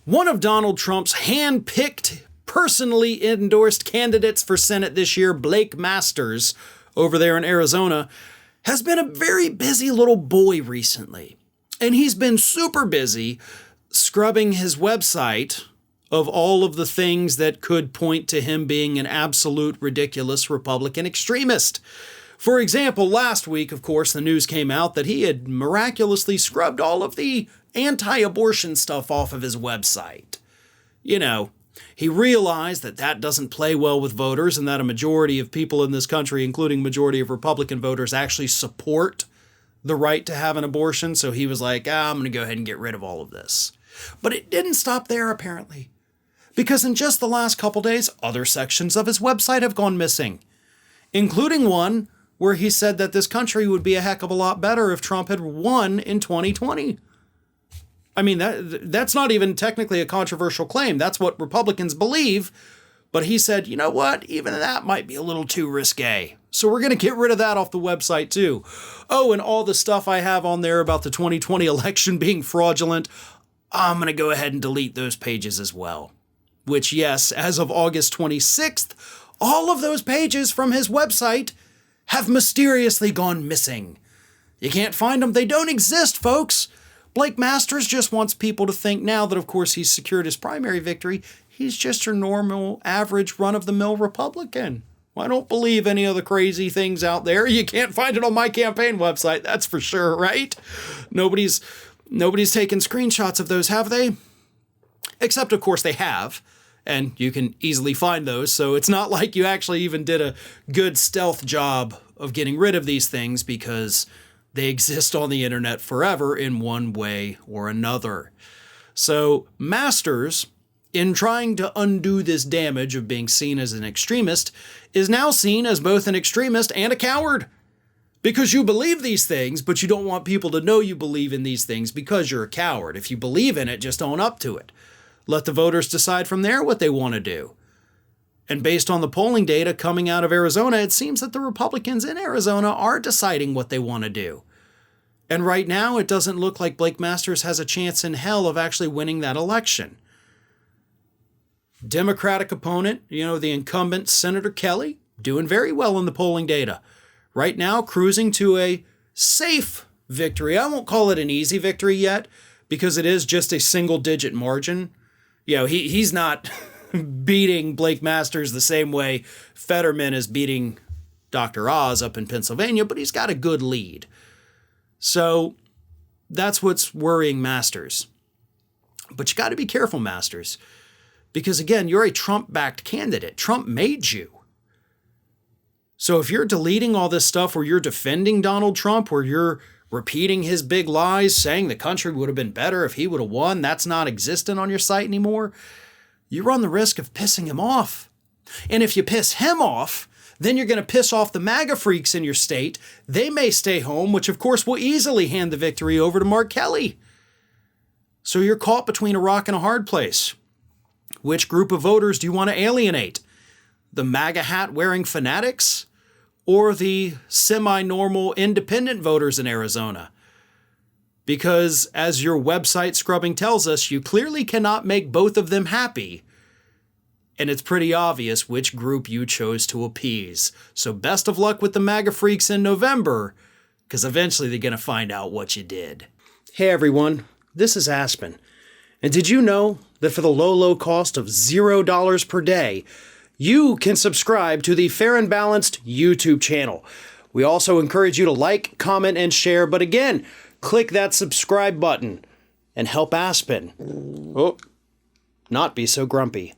One of Donald Trump's hand-picked, personally endorsed candidates for Senate this year, Blake Masters, over there in Arizona, has been a very busy little boy recently. And he's been super busy scrubbing his website of all of the things that could point to him being an absolute ridiculous Republican extremist. For example, last week, of course, the news came out that he had miraculously scrubbed all of the anti-abortion stuff off of his website. You know, he realized that that doesn't play well with voters and that a majority of people in this country, including majority of Republican voters, actually support the right to have an abortion. So he was like, I'm going to go ahead and get rid of all of this. But it didn't stop there, apparently. Because in just the last couple days, other sections of his website have gone missing, including one where he said that this country would be a heck of a lot better if Trump had won in 2020. I mean, that's not even technically a controversial claim. That's what Republicans believe. But he said, you know what? Even that might be a little too risque. So we're going to get rid of that off the website too. Oh, and all the stuff I have on there about the 2020 election being fraudulent, I'm going to go ahead and delete those pages as well. Which, yes, as of August 26th, all of those pages from his website have mysteriously gone missing. You can't find them. They don't exist, folks. Blake Masters just wants people to think now that, of course, he's secured his primary victory, he's just your normal, average, run-of-the-mill Republican. I don't believe any of the crazy things out there. You can't find it on my campaign website, that's for sure, right? Nobody's taken screenshots of those, have they? Except, of course, they have. And you can easily find those, so it's not like you actually even did a good stealth job of getting rid of these things because they exist on the internet forever in one way or another. So Masters, in trying to undo this damage of being seen as an extremist, is now seen as both an extremist and a coward. Because you believe these things, but you don't want people to know you believe in these things because you're a coward. If you believe in it, just own up to it. Let the voters decide from there what they want to do. And based on the polling data coming out of Arizona, it seems that the Republicans in Arizona are deciding what they want to do. And right now, it doesn't look like Blake Masters has a chance in hell of actually winning that election. Democratic opponent, the incumbent Senator Kelly, doing very well in the polling data. Right now, cruising to a safe victory. I won't call it an easy victory yet, because it is just a single-digit margin. He's not beating Blake Masters the same way Federman is beating Dr. Oz up in Pennsylvania, but he's got a good lead. So that's what's worrying Masters. But you got to be careful, Masters, because again, you're a Trump-backed candidate. Trump made you. So if you're deleting all this stuff where you're defending Donald Trump, where you're repeating his big lies, saying the country would have been better if he would have won, that's not existent on your site anymore, you run the risk of pissing him off. And if you piss him off, then you're going to piss off the MAGA freaks in your state. They may stay home, which of course will easily hand the victory over to Mark Kelly. So you're caught between a rock and a hard place. Which group of voters do you want to alienate? The MAGA hat-wearing fanatics? Or the semi-normal independent voters in Arizona? Because, as your website scrubbing tells us, you clearly cannot make both of them happy. And it's pretty obvious which group you chose to appease. So best of luck with the MAGA freaks in November, because eventually they're going to find out what you did. Hey everyone, this is Aspen. And did you know that for the low cost of $0 per day, you can subscribe to the Fair and Balanced YouTube channel. We also encourage you to like, comment, and share. But again, click that subscribe button and help Aspen not be so grumpy.